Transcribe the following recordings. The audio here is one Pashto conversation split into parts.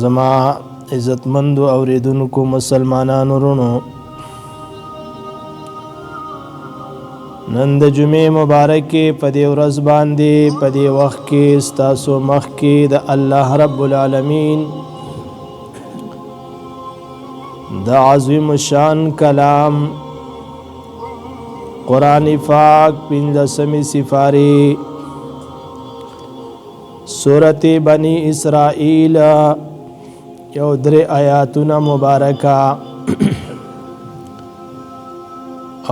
زما عزتمندو اوریدونکو مسلمانانو ورونو، نن د جمعې مبارکې په دې ورځ باندې په دې وخت کې ستاسو مخ کې د الله رب العالمین د عظیم شان کلام قرآن پاک 15 سپارې سورۃ بنی اسرائیل یو درې آیاتونه مبارکه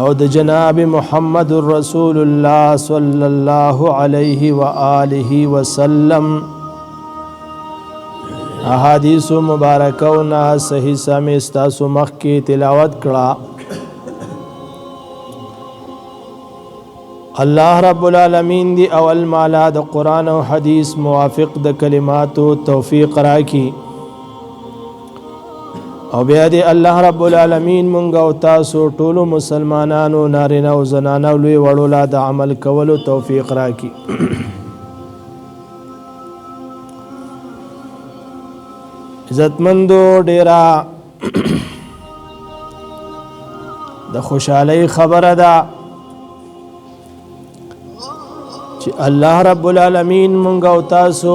او د جناب محمد رسول الله صلی الله علیه و آله وسلم احادیث مبارکونه صحیح سم استاسو مخ کې تلاوت کړه. الله رب العالمین دی اول مالا د قرآن او حدیث موافق د کلماتو توفیق راکړي او بیا دی الله رب العالمین مونږ او تاسو ټولو مسلمانانو نارینه او زنانه لوی وړو لا د عمل کولو توفیق راکړي. عزتمندو، ډیره د خوشحالۍ خبره ده چې الله رب العالمین مونږ او تاسو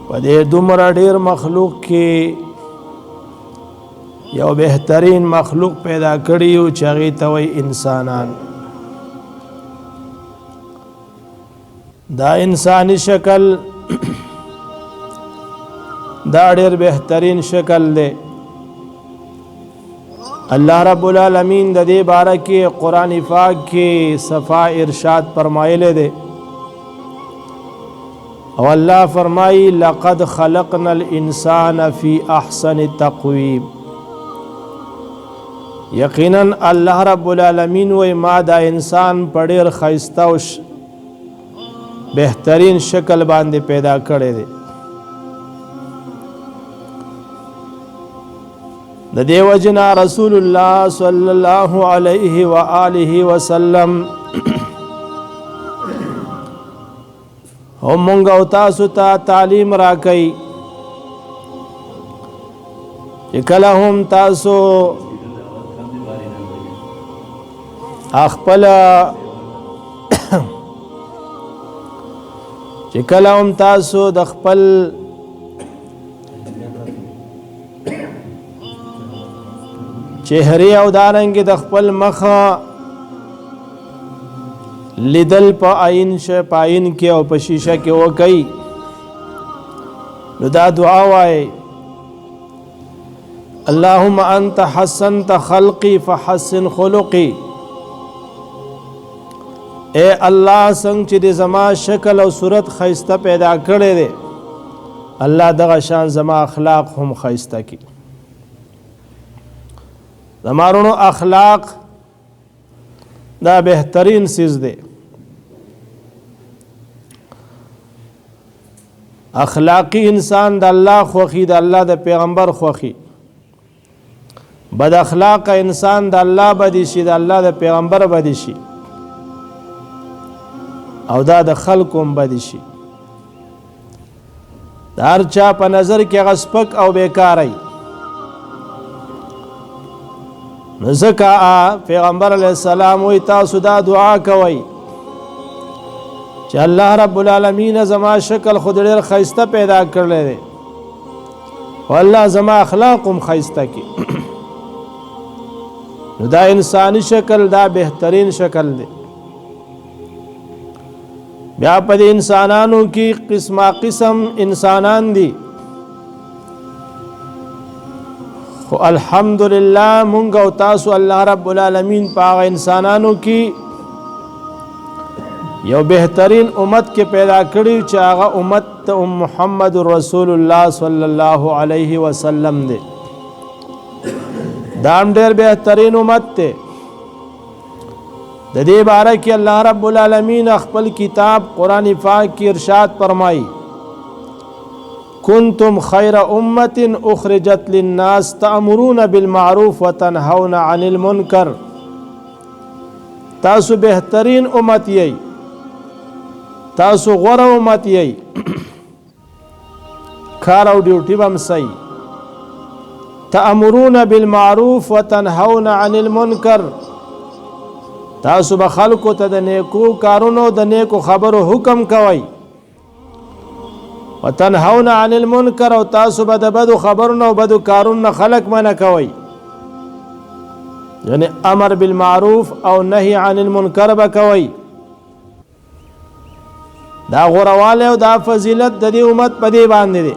په دې دومره ډیر مخلوق کې یو بهترین مخلوق پیدا کړی او چې هغې ته وایي انسانان. دا انسانی شکل دا ډیر بهترین شکل دی. الله رب العالمین د دې باره کې قرآن پاک کې صفا ارشاد فرمایلی دی او الله فرمایي لقد خلقنا الانسان فی احسن تقویم. یقینا الله رب العالمین وی ما دا انسان په ډیر ښایسته او بهترین شکل باندې پیدا کړی دی. د دې وجنا رسول الله صلی الله علیه و آله وسلم هم مونږ او تاسو ته تعلیم راکړي چې کله هم تاسو خپل چې کله هم تاسو د خپل چهره او دارنګ د خپل مخ لیدل په عین کې او په شیشه کې وکړي نو دا دعا وایي اللهم انت حسنت خلقی فحسن خلقی. اے الله څنګه چې د زما شکل او صورت ښایسته پیدا کړی دی الله دغه شان زما اخلاق هم ښایسته کړي. زمارونو اخلاق دا بهترین سیز دی. اخلاقی انسان د الله خوښي د الله د پیغمبر خوښي، بد اخلاق انسان د الله بدی شي د الله د پیغمبر بدی شي او دا د خلکو هم بدی شي. د هر چا په نظر کې هغه سپک او بیکاری. نو ځکه پیغمبر علیه السلام وی تاسو دا دعا کوئ چې الله رب العالمین زما شکل خود ډېر ښایسته پیدا کړلی دی او الله زما اخلاق هم ښایسته کړي. نو دا انسانی شکل دا بهترین شکل دی. بیا په دې انسانانو کې قسمه قسم انسانان دي خو الحمدلله مونږ او تاسو الله رب العالمین په هغه انسانانو کې یو بهترین امت کې پیدا کړی چې هغه امت محمد رسول الله صلی الله علیه وسلم دی. دا ډېر بهترین امت دی. د دې باره کې الله رب العالمین خپل کتاب قرآن پاک کې ارشاد فرمایي کنتم خیر امت اخرجت للناس تأمرون بالمعروف وتنهون عن المنکر. تاسو بهترین امت یی، تاسو غوره امت یی کار او ډیوټي بم صحیح تأمرون بالمعروف وتنهون عن المنکر تاسو به خلکو ته د نیکو کارونو د نیکو خبرو حکم کوي وتنهون عن المنکر او تاسو به د بدو خبرونو او بدو کارونو خلق منع کوي یعنی امر بالمعروف او نهي عن المنکر به کوي دا غورواله او دا فضیلت د دې امت په دی باندې دی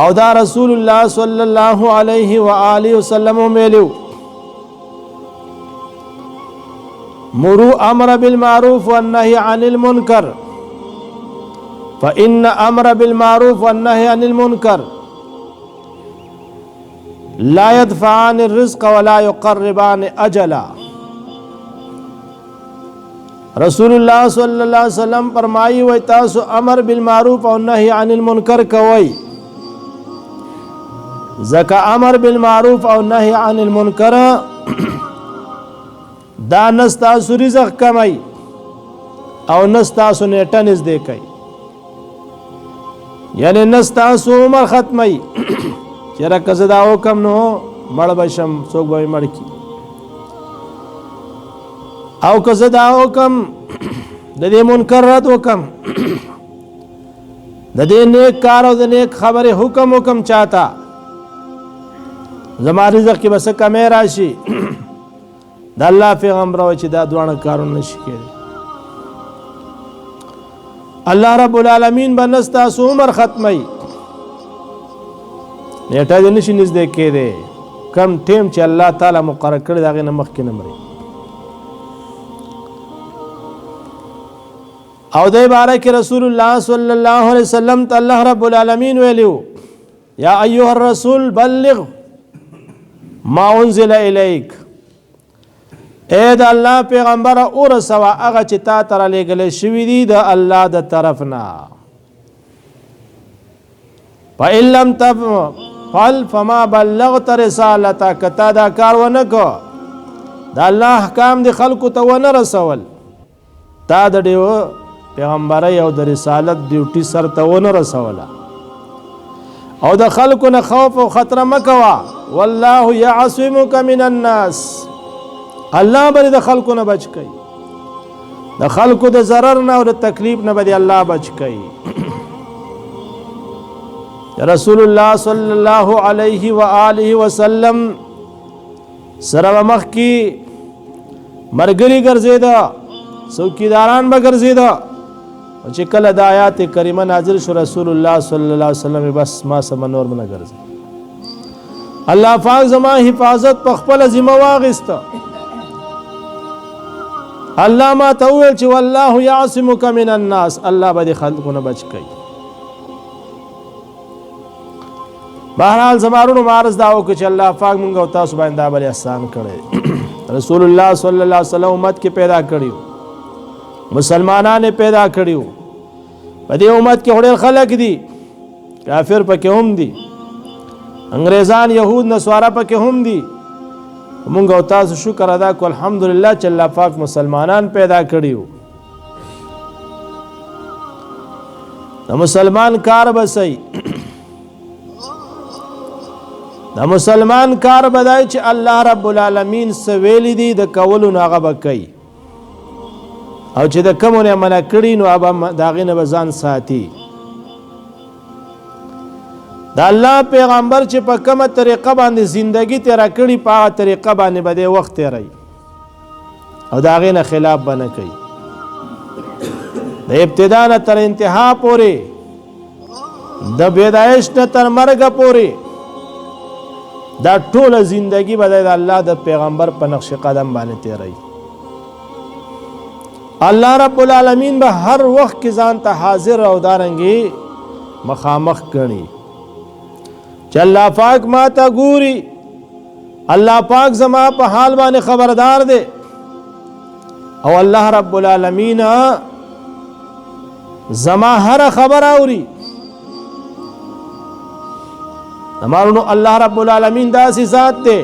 او دا رسول الله صلی الله علیه و آله وسلم ویلو مروا امر بالمعروف والنهي عن المنکر فإن امر بالمعروف والنهي عن المنکر لا يدفعان الرزق ولا يقربان اجلا رسول الله صلی الله علیه وسلم فرمایي وای تاسو امر بالمعروف او نهي عن المنکر کوي زکه امر بالمعروف او نهي عن المنکر دا نستاسو رزق کمای او نستاسو نیټه نږدې کوي یعنی نستاسو عمر ختمي چیرې کزه دا حکم نو مړ بشم څوک به مړ کی او کزه دا حکم د دې منکر رد حکم د دې نیک کار او د نیک خبره حکم چاته زما رزق کې بس کمې راشي د الله پیغمبر او چې دا دوه کارونه نشي کېږي الله رب العالمین بنستا سو عمر ختمي نیټه دې نشي نږدې کېده کم ټیم چې الله تعالی مقرر کړی دا غي نه مخ کې نه مري او دې بارک رسول الله صلی الله علیه وسلم ته الله رب العالمین ویلو یا ایها الرسول بلغ ما انزل الیک اے د الله پیغمبر اور سوا هغه چې تا تر لګل شوی دی د الله د طرفنا فإن لم تفعل فما بلغت رسالتك تا دا کار ونه کو د الله احکام د خلکو ته ونه رسول تا د دیو پیغمبر او د رسالت ډیوټي سر ته ونه رسوله او د خلکو نه خوف او خطر مکوا والله يعصمك من الناس الله بری د خلکو نه بچ کئ د خلکو د ضرر نه او د تکلیف نه بری الله بچ کئ رسول الله صلی الله علیه و آله وسلم سره مخ کی مرګری ګرځیدا څوکیداران به ګرځیدا چې کله د آیات کریمه نازل شو رسول الله صلی الله علیه وسلم بس ما سم نور نه ګرځي الله پاک زما حفاظت په خپل ذمہ واغسته الله ما ته ویل چې والله يعصمك من الناس الله به خلقونه بچ کوي بهرحال زمارونو مارز داو چې الله پاک مونږ او تاسو باندې بل احسان کړي رسول الله صلی الله علیه وسلم امت کې پیدا کړیو مسلمانانه پیدا کړیو په دې امت کې هډر خلک دي کافر پکې هم دي انګريزان يهود نصارا پکې هم دي مونږ او تاسو شکر ادا کو الحمدلله چې الله پاک مسلمانان پیدا کړیو د مسلمان کار بسای د مسلمان کار بدای چې الله رب العالمین سویل دي د کولو ناغه بکای او چې د کومونه منع کړي نو ابا داغه نه بزان ساتي د الله پیغمبر چې په کومه طریقه باندې زندگی تیر کړي په طریقه باندې بده وخت تیري او داغه نه خلاف بنه کوي د ابتدا نه تر انتها پورې د پیدایش نه تر مرګ پورې دا ټول زندگی بده د الله د پیغمبر په نقش قدم باندې تیري الله رب العالمین به هر وخت کې ځان ته حاضر او دارنګي مخامخ کړي چې الله پاک ما ته ګوري الله پاک زما په حال باندې خبردار دی او الله رب العالمین زما هر خبر اوري زمانو الله رب العالمین داسې ذات دی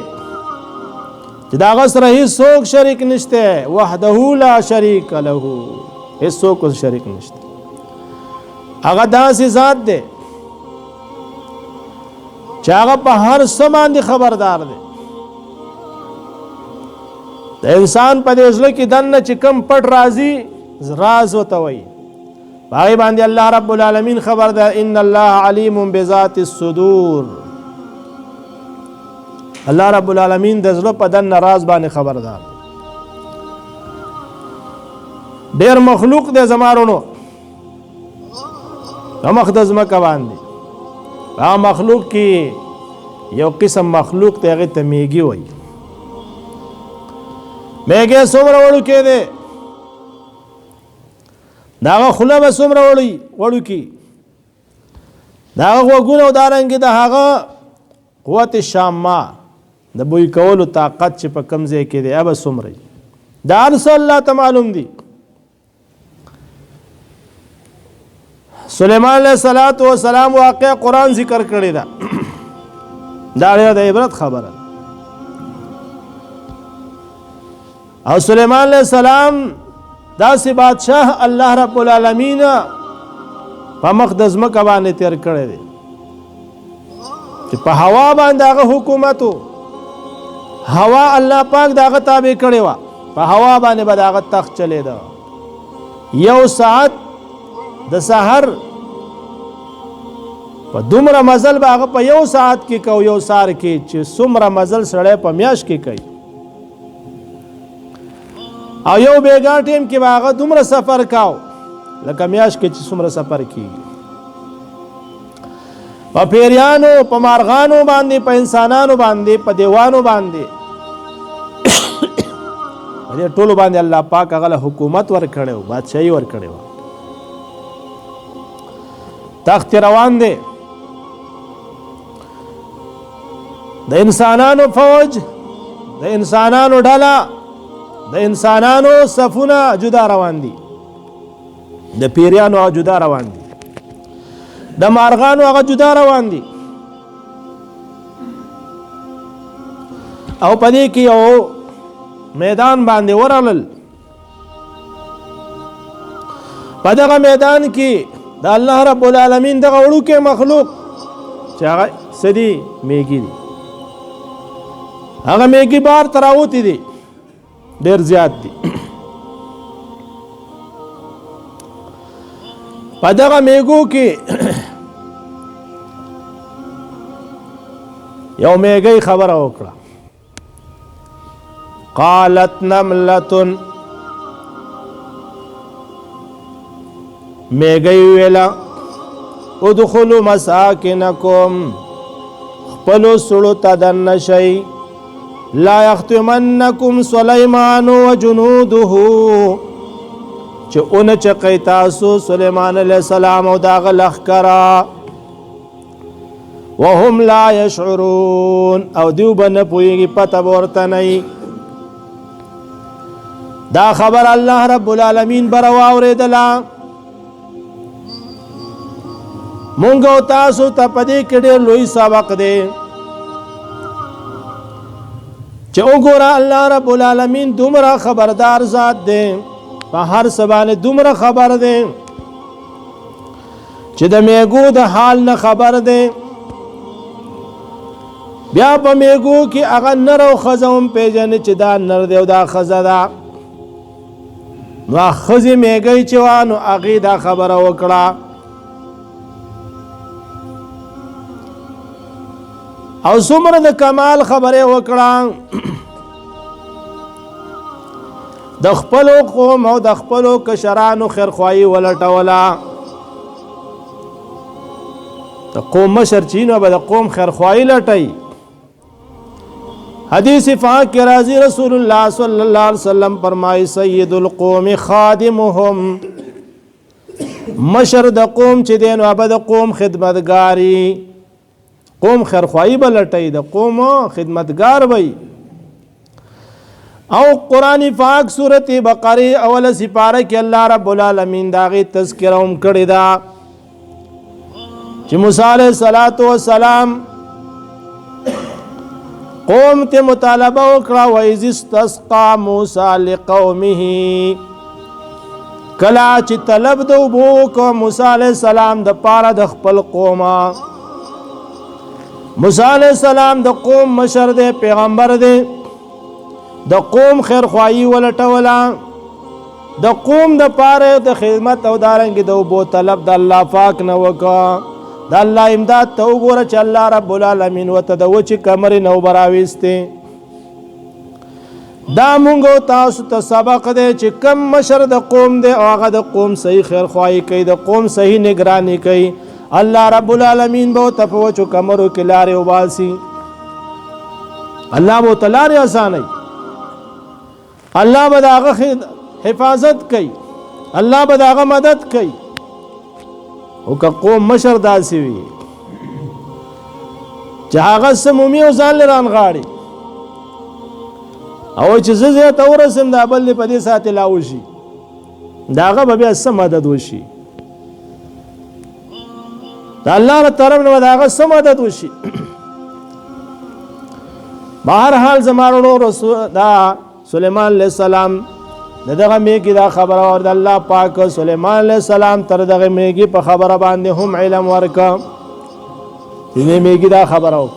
چې دا هغه سره هیڅوک شریک نشته، وحده لا شریک له، هیڅوک شریک نشته. هغه داسې ذات دی چې هغه په هر څه باندې خبردار دی. د انسان په دې زړه کې دننه چې کوم پټ راځي راز ورته وایي، په هغې باندې الله رب العالمین خبر ده. ان الله علیم بذات الصدور، الله رب العالمین د زړه په دننه راز باندې خبردار. ډېر مخلوق دی زمارونو په مخ د ځمکه باندې. هغه مخلوق کې یو قسم مخلوق دی هغې ته میږي وایي. میږی څومره وړوکی دی، د هغه خوله به څومره وړوکي، د هغه غوږونه او دارنګې د هغه قوت شامه د بوی کولو طاقت چې په کوم ځای کې دی هغه به څومره وي. دا هر څه الله ته معلوم دي. سلیمان علیه السلام واقع قرآن ذکر کړی ده، دا ډېره د عبرت خبره ده. او سلیمان علیه السلام داسې بادشاہ الله رب العالمین په مخ د ځمکه باندې تیر کړی دی چې په هوا باندې هغه حکومت و. هوا الله پاک د هغه تابع کړې وه، په هوا باندې به د هغه تخت چلېده. یو ساعت د سحر په دومره مزل به هغه په یو ساعت کې کو، یو سار کې چې څومره مزل سړی په میاشت کې کوي. او یو بیګا ټیم کې به هغه دومره سفر کاو لکه میاشت کې چې څومره سفر کېږي. په پیریانو، په مارغانو باندې، په انسانانو باندې، په دیوانو باندې، په دې ټولو باندې الله پاک هغه له حکومت ورکړی و، بادشاهي ورکړې وه. تخت روان دی. د انسانانو فوج، د انسانانو ډله، د انسانانو صفونه جدا روان دي، د پیریانو هغه جدا روان دي، د مارغانو هغه جدا روان دي. او په دې کې یو میدان باندې ورغلل. په دغه میدان کې د الله رب العالمین دغه وړوکی مخلوق چې هغه څه دي، میږي دي. هغه میږي بار ته راوتې دي، ډېر زیات دي. په دغه میږو کې یو میږی خبره وکړه. قالت نملة، میږی ویله ادخلوا مساکنکم، خپلو سړو ته دننه شئ. لا یختمنکم سلیمان وجنوده، چې اونه چقی تاسو سلیمان علیه السلام او د هغه لښکره، وهم لا یشعرون، او دیو به نه پوهېږي، پته به ورته نه وي. دا خبر الله رب العالمین به راواورېدله. مونږ او تاسو ته په دې کې ډېر لوی سبق دی چې وګوره الله رب العالمین دومره خبردار ذات دی، په هر څه باندې دومره خبر دی چې د میږو د حال نه خبر دی. بیا په میږو کې هغه نر او ښځه هم پېژني چې دا نر دی او دا ښځه ده. نو ښځې میږی چې وه نو هغې دا خبره وکړه. او څومره د کمال خبرې وکړه، د خپلو قوم او د خپلو کشرانو خیرخواهي ولټوله. د قوم مشر چې نو به د قوم خیرخواهي لټوي. حدیث پاک کې راځي رسول الله صلی الله علیه وسلم فرمایي سید القوم خادمهم، مشر د قوم چې دی نو به د قوم خدمتګاري، قوم خیرخواهي به لټوي، د قوم خدمتګار وي. او قرآن پاک سورت بقره اول سپاره کې الله رب العالمین داغه تذکره هم کړی دا چې موسی علیه السلام قوم ته مطالبه وکړه وایذ استسقى موسی لقومه کلا چې طلب د اوبو کو موسی علیہ السلام د پاره د خپل قومه موسی علیہ السلام د قوم مشر دی پیغمبر دی د قوم خیر خواهی ولټولا د قوم د پاره د خدمت او دارنګ د اوبو طلب د الله پاک نه وکړه د الله امداد ته وګوره چې الله رب العالمین وته د وچ کمرې نو براويسته دا مونږ تاسو ته سبق دی چې کم مشر د قوم دی او هغه د قوم صحیح خیر خواهی کوي د قوم صحیح نگرانی کوي الله رب العالمین به ته په وچو کمرو کې لارې وباسي الله به ته لارې اسانوي الله به د هغه حفاظت کوي الله به د هغه مدد کوي او که قوم مشر داسې وي چې هغه سمومي او ځان لران غاړي او چې زه ته ورسم دا بل په دې ساتي لاوشي داغه به بیا سم مدد وشي دا الله تعالی طرف نه داغه سم مدد وشي بهر حال زمانو رسول دا سليمان عليه السلام دغه میګي دا خبره اور د الله پاک سليمان عليه السلام تر دغه میګي په خبره باندې هم علم ورکا دې میګي دا خبره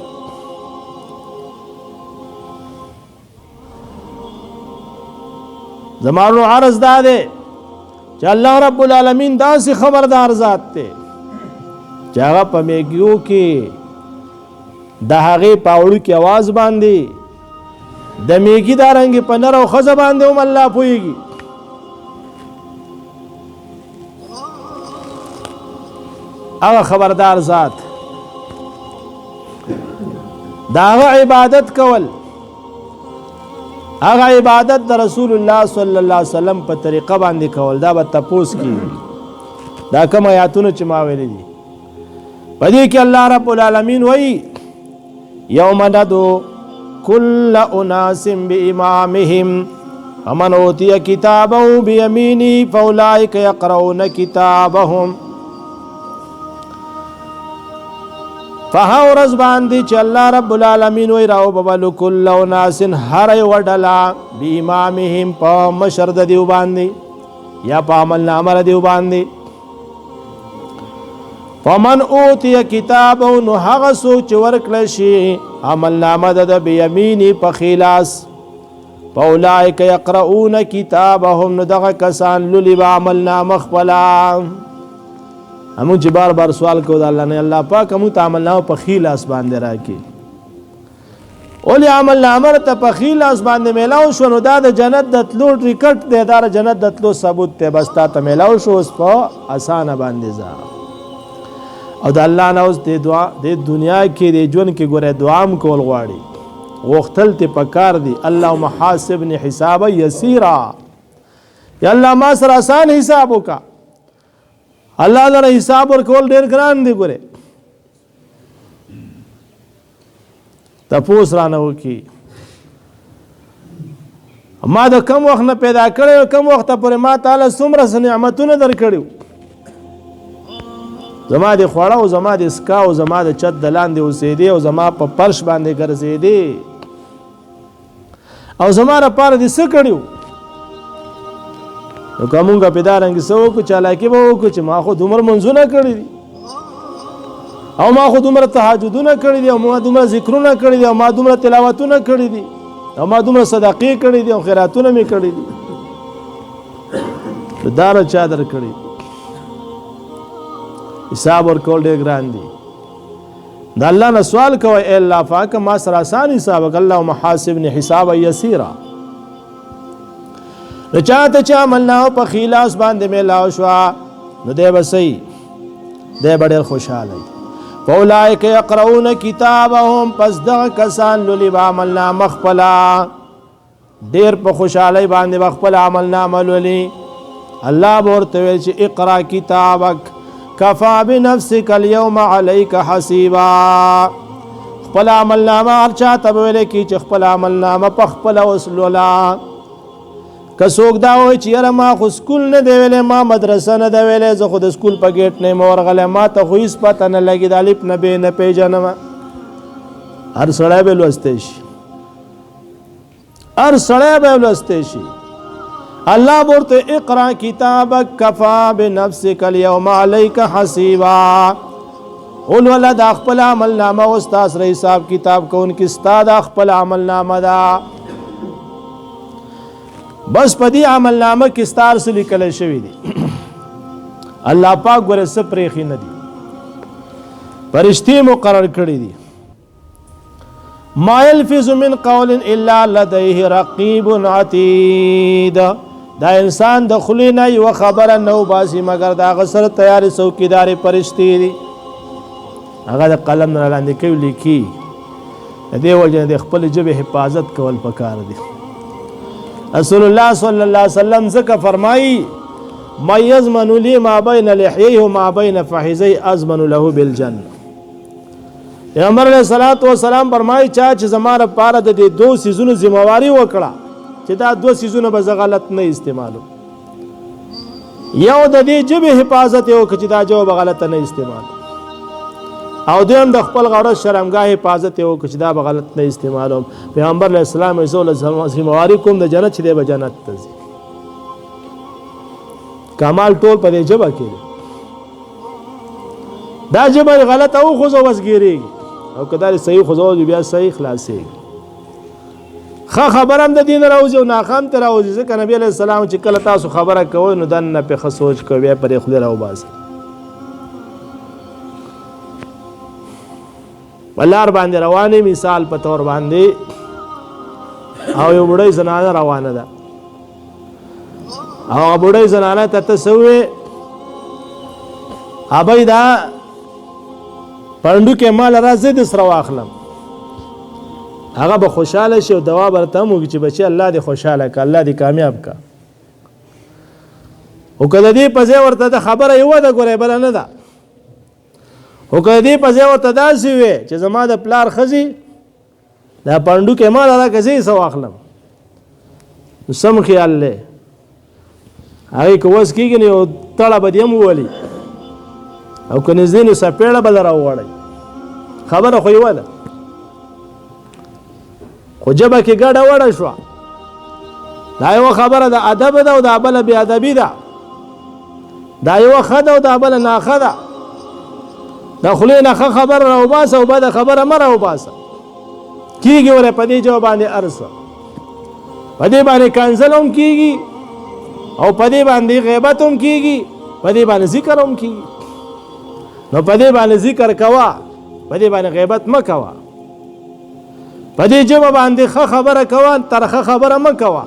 زمانو عرض داده چې الله رب العالمین داسې خبردار ذات ته چې هغه په میګیو کې د هغه پاوړو کې आवाज باندې د میګي دا رنګ په نر او خزه باندې هم الله پويږي هغه خبردار ذات دا عبادت کول هغه عبادت د رسول الله صلی الله علیه وسلم په طریقه باندې کول دا به تپوس کی دا کوم آیاتونه چې ما ویلي دي پدې کې الله رب العالمین وایي یوم ندعو کل اناس بامامهم فمن اوتی کتابه بیمینه فاولئک یقرؤون کتابهم فها ورځ باندې چې الله رب العالمین وی راو ببلو کل اناس هر وډلا بامامهم په مشر د دیو باندې یا په عمل نامه دیو باندې فمن اوتی کتابه نو هغه سوچ ورکړل شي عمل نامه د بیمینی په خلاص فاولئک یقرؤون کتابهم نو دغه کسان لولي به عمل نامه خپلا همو چې بار بار سوال کو د الله نه الله پاک همو ته عمل نامه په خلاص باندې راکړي اولی عمل نامه ته په خلاص باندې میلاو شو نو دا د جنت د تلو ټیکټ دی دا جنت د تلو ثبوت ته بس تا ته میلاو شو اوس په اسانه باندې ځه او د الله نه اوس د دعا د دنیا کې د ژوند کې ګوره دعام کول غواړي وختل ته پکار دي اللهم حاسبني حسابا يسيرا یا الله ما سره آسان حساب وکا الله لره حساب ورکول ډیر ګران دی ګوره تاسو رانه وکي ما د کم وخت نه پیدا کړو کم وخت پر ما تعالی څومره نعمتونه درکړو زما د خوړه او زما د اسکا او زما د چت د لاندې اوسېدې او زما په پرش باندې ګرځېدې او زما لپاره دې څه کړیو نو کومه پیدارنګ سو کو چالاکی به وکړو چې ما خو دومره منځونه کړی دي او ما خو دومره تهجدونه کړی دي او ما دومره ذکرونه کړی دي او ما دومره تلاوتونه کړی دي او ما دومره صدقې کړی دي او خیراتونه مې کړی دي دار چا در کړی حساب ورکول ډېر ګران دي د الله نه سوال کوي اے الله پاک ما سره آسان حساب وکړه الله محاسبني حسابا يسيرا نو چاته چې عمل نه په خلاص باندې میلاو شو نو دی بسې دی ډېر خوشاله فاولئک یقرؤون کتابهم پس دغه کسان لولي به عمل نامه خپله ډېر په خوشحالۍ باندې به خپل عمل نامه لولي الله به ورته ویل چې اقرا کتابک کفا بنفسک اليوم علیک حسیبا خپل عمل نامه هر چا ته به ویل کی چې خپل عمل نامه په خپله وسلوله که څوک دا وایي چې یاره ما خو سکول نه دی ویلی ما مدرسه نه ده ویلی زه خو د سکول په ګیټ نه یم ورغلی ما ته خو هېڅ پته نه لګي د الف نه بې نه پېژنم هر سړی به لوستی شي ار سړی به لوستی شي. الله ورته اقرا کتابک کفا بنفسک اليوم علیک حسیبا، ولولا د خپل عمل نامه او استاد سره حساب کتاب کوونکی استاد خپل عمل نامه دا، بس په دې عمل نامه کې ستار سره لیکل شوی دی. الله پاک ګوره څه پرېښي نه دي، فرشتي مقرر کړي دي. ما يلفظ من قول الا لديه رقيب عتيد، دا انسان د خلی نه یو خبره نو باسي مگر دا غسر تیار څوکیدار فرشتي دي، هغه د قلم نه لاندې کوي لیکي. د دې وجه د خپل ژبې حفاظت کول پکار دي. رسول الله صلی الله علیه وسلم ځکه فرمایي ما یضمن لی ما بین لحیه وما بین فخذیه اضمن له بالجنه. پیغمبر علیه الصلاۃ والسلام فرمایي چا چې زما لپاره د دې دوه سيزونو ذمہواری وکړه چې دا دوه سيزونه به غلط نه استعمالو، یو د دې ژبې حفاظت یو چې دا جواب غلط نه استعمال، او دویم د خپل غړو شرمګاه حفاظت یو چې دا به غلط نه استعمالوم. پیغمبر علیه السلام یې ذمہواری کوم د جنت چې دی به جنت ته ځي. کمال ټول په دې ژبه کې دا ژبه غلط او خو زو وسګيريږي، او کدا صحیح خو زو بیا صحیح خلاصيږي. خبرم د دین راوځي او ناخام ته راوځي، ځکه نبی علیہ السلام چې کله تاسو خبره کوئ نو دنه په خسوج کوي بیا پرې خو راو باسي. ولار باندې روانه مثال په تور باندې او یو وړي زنانه روانه ده، او وړي زنانه ته تسوي ابي دا پندو کې مال راځي د سره واخلم، هغه به خوشاله شي او دوا برته مو چې بچي الله دې خوشاله ک، الله دې کامیاب کا. او کله دې په ځای ورته د خبره یو ده ګوره بل نه ده، او کله دې په ځای ورته داسې وي چې زما د پلار خزي دا پندو کې مال راځي سو واخلم، سم خیال له هغه کوس کېږي نو تړه به دې مو ولي او کنه زینو سپېړه بل راوړی. خبره خو یو ده، خو جبه کې ګډه وړه شو، دا یو خبره د ادب ده او د بل بی ادبی ده، دا یو خد او د بل نه خد، دا خلې نه خبر راو باسه او بعد خبره مر راو باسه کیږي ور په دې جواب باندې ارسه، په دې باندې کانزل هم کیږي او په دې باندې غیبت هم کیږي، په دې باندې ذکر هم کیږي. نو په دې باندې ذکر کوا، په دې باندې غیبت مکوا، په دې جواب باندې خبره کوا، ترخه خبره مکوا،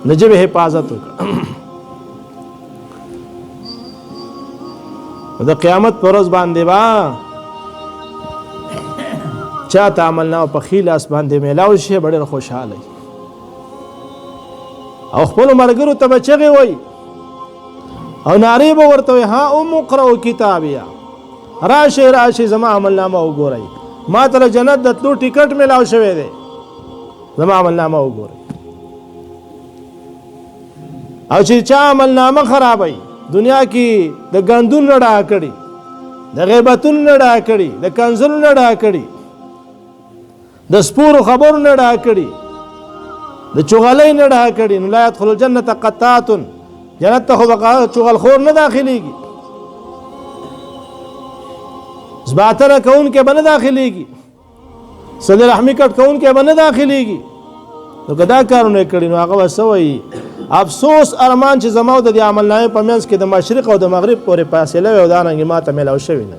نجب حفاظت وکړه. د قیامت پر ورځ باندې با چا تعامل نه په خیلاس باندې میلاو شي ډېر خوشاله او خپل مرګرو ته بچي وي او ناری به ورته وي ها ام اقرأ کتابیا، راشي راشي زما عمل نامه وګورئ، ما ته جنت د تلو ټیکټ میلاو شوی دی، زما عمل نامه وګورئ. او چې چا عمل نامه خرابوي دنیا کې د ګندون نه ډا کړي، د غیبتون نه ډا کړي، د کنزل نه ډا کړي، د سپورو خبرو نه ډا کړي، د چغلۍ نه ډا کړي، نو لا يدخل الجنه قطات، جنت ته خو چغل خور نه داخليږي، زباتره کون کې بنه داخليږي، صدر رحمی کټ کون کې بنه داخليږي. نو کدا کارونه کړي نو هغه وسوي افسوس ارمان چې زماو د عمل نامې په منځ کې د مشرق او د مغرب پورې فاصله وي او دا نن ماته ملاو شوی نه.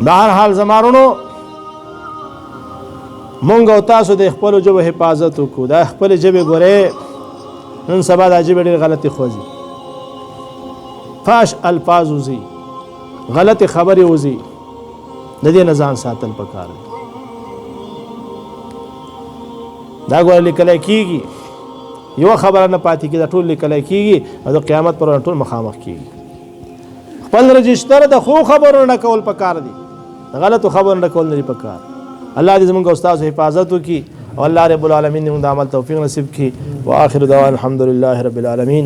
بهر حال زمارونو مونږ او تاسو د خپل ژبه حفاظت وکړو، د خپل ژبه ګوره نن سبا د ژبه ډېر غلطي خوځي، فاش الفاظ وزي، غلطي خبري وزي، د دې نه ځان ساتل پکار دی. دا ګوره لیکل کېږي، یو خبره نه پاتې کېږي، دا ټول لیکل کېږي او د قیامت پر ورځ ټول مخامخ کېږي. خپل رجسټر د خو خبرو نه کول پکار دي، د غلطو خبرو نه کول نه پکار. الله دې زموږ استاد حفاظت وکړي او الله رب العالمین موږ د عمل توفیق نصیب کړي. واخر دعوانا الحمد لله رب العالمین.